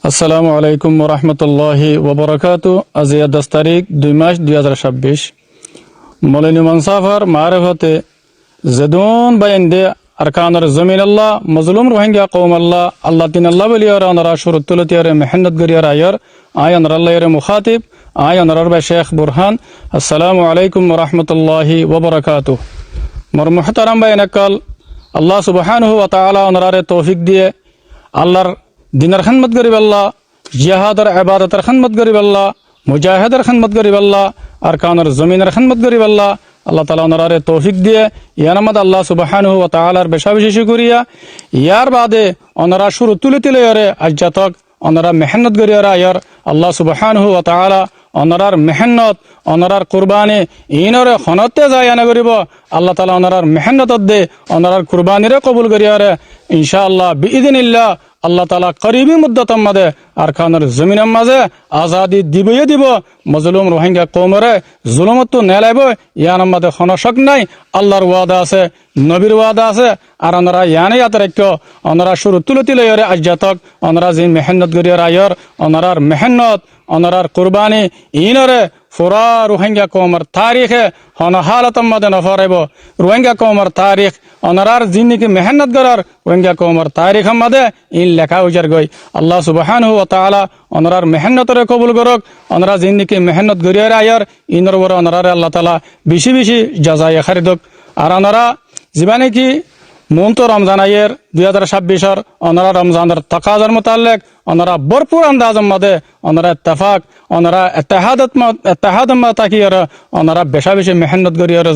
আসসালামু আলাইকুম ওরহমতুল্লাহি ওবরাকাতু। আজ 10 তারিখ 2 মাস 2026 মৌলানা মুনসাফার মারিফতে জেদুন বাইন্দে আরকানুর জমিন আল্লাহ মজলুম রোহিঙ্গা কওম আল্লাহ আল্লাহ তিন আল্লাহ বলিয়ার অনরা শুরুতুলতিয়ারে মেহনত গরিয়ার আয়ার আয়ান আল্লাহর মুখাতিব আয়ান রবে শেখ বুরহান। আসসালামু আলাইকুম ওরহমতুল্লাহি ওবরাকাতু। মোর মুহতারাম বাইনাকাল আল্লাহ সুবহানাহু ওয়া তাআলা অনরারে তৌফিক দিয়ে আল্লাহর দিনের খিদমত করিব আল্লাহ, জিহাদের ইবাদতের খিদমত করিব আল্লাহ, মুজাহিদের খিদমত করিব আল্লাহ, আরকানুর জমিনের খিদমত করিব আল্লাহ। আল্লাহ তাআলা ওনারে তৌফিক দিয়ে ইয়ানামাদ আল্লাহ সুবহানাহু ওয়া তাআলার বেশা বেশি করিয়া ইয়ার বাদে ওনারা শুরু তুলে আজ্জাতক ওনারা মেহনত করিয়া আয়ার আল্লাহ সুবহানাহু ওয়া তাআলা ওনারার মেহনত ওনারার কুরবানি ইনরে খনতে যায় না করিব। আল্লাহ তাআলা ওনারার মেহনত দে ওনারার কুরবানিরে কবুল করিয়ারে ইনশাআল্লাহ বিইذنিল্লাহ আল্লাহ তাআলা করিবি মুদ্দতম মাঝে আরকানুর জমিনের মাঝে আজাদি দিবই দিব। মজলুম রোহিঙ্গা কওমরে জুলুমত নেলাইব ইয়ার মাঝে খনশক নাই। আল্লাহর ওয়াদা আছে, নবীর ওয়াদা আছে। আর ওনারা ইয়ানে ইয়াতরেক্য ওনারা শুরু তুলে আজ্জাতক ওনারা যে মেহনত করিয়ার আয়র ওনারার মেহনত ওনারার কুরবানি ইনরে ফুরা রোহিঙ্গা কওমর তারিখে হন হালতম মাঝে নফরাইব। রোহিঙ্গা কওমর তারিখ ওনারার জিন্দিগি মেহনত করার রোহিঙ্গা কওমর তারিখ মাঝে ইন লেখা উজার গই। আল্লাহ সুবহানাহু ওয়া তাআলা ওনারার মেহনতরে কবুল করক। ওনারা জিন্দিগি মেহনত করিয়ার আয়ার ইনর বড় ওনারারে আল্লাহ তাআলা বেশি বেশি জাযায়ে খারিদক। আর ওনারা জীবনে কি মন্ত রমজান আয়ের 2026 ওনারা রমজানের তাকাজার মোতালেক ওনারা ভরপুর আন্দাজের মধ্যে ওনারা ইত্তেফাক ওনারা ইত্তেহাদ তাকিয়ার ওনারা বেশা বেশি মেহনত করিয়ার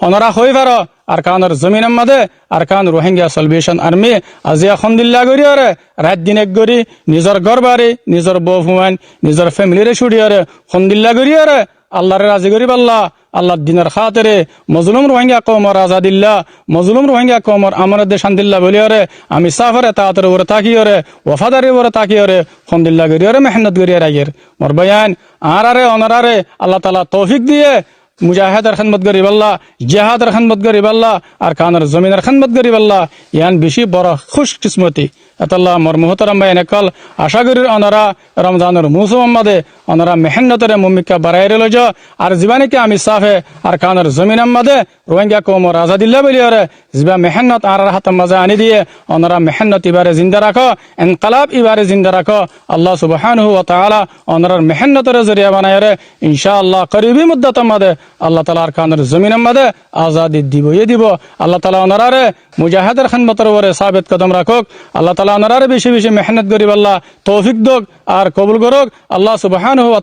ওনারা হইবার আরকানুর জমিনের মধ্যে আরকান রোহিঙ্গা সালভেশন আর্মি আজি আলহামদুলিল্লাহ করিয়ারে রাত দিন এক করি নিজের ঘর বাড়ি নিজের বউ ফুয়ান নিজের ফ্যামিলিরে ছুটিয়ারে আলহামদুলিল্লাহ করিয়ারে আল্লাহরে রাজি করিব আল্লাহ আল্লাহ দিনের খাতিরে মজলুম রোহিঙ্গা কওমর আজাদিল্লাহ মজলুম রোহিঙ্গা কওমর আমানত দে শান্তিল্লাহ বলিয়ারে আমি সাফারে তাআতের উপরে তাকিয়ারে ওয়াফাদারি উপরে তাকিয়ারে আলহামদুলিল্লাহ করিয়ারে মেহনত করিয়ারে আগের মোর বয়ান আরারে অনারারে আল্লাহ তাআলা তৌফিক দিয়ে মুজাহিদের খিদমত করিব আল্লাহ, জিহাদের খিদমত করিব আল্লাহ, আরকানুর জমিনের খিদমত করিব আল্লাহ। ইয়ান বেশি বড় খুশকিসমতি আল্লাহ মোর মুহতারাম ভাই এনেকাল আশা করি ওনারা রমজানের মৌসুম মাদে ওনারা মেহনতরে মুমিকা বাড়াই রইল। আর জীবানিকে আমি সাফে আরকানুর জমিনের মাদে রোহিঙ্গা কওমর আজাদিল্লাহ বলিয়ারে জিবা মেহনত আর হাতের মাঝে আনি দিয়ে ওনারা মেহনত ইবারে জিন্দা রাখো, ইনকালাব ইবারে জিন্দা রাখো। আল্লাহ সুবহানাহু ওয়া তাআলা ওনার মেহনতরে জরিয়া বানায়রে ইনশাআল্লাহ করিবি মুদ্দতর মাদে আল্লাহ তাআলা আরকানুর জমিনের মাদে আজাদি দিবই দিব। আল্লাহ তাআলা ওনারে মুজাহিদের খিদমতের উপরে সাবিত কদম রাখুক। আল্লাহ তাআলা ওনারে বেশি বেশি মেহনত করিব আল্লাহ তৌফিক দক আর কবুল করুক। আল্লাহ সুবহানাহু ওয়া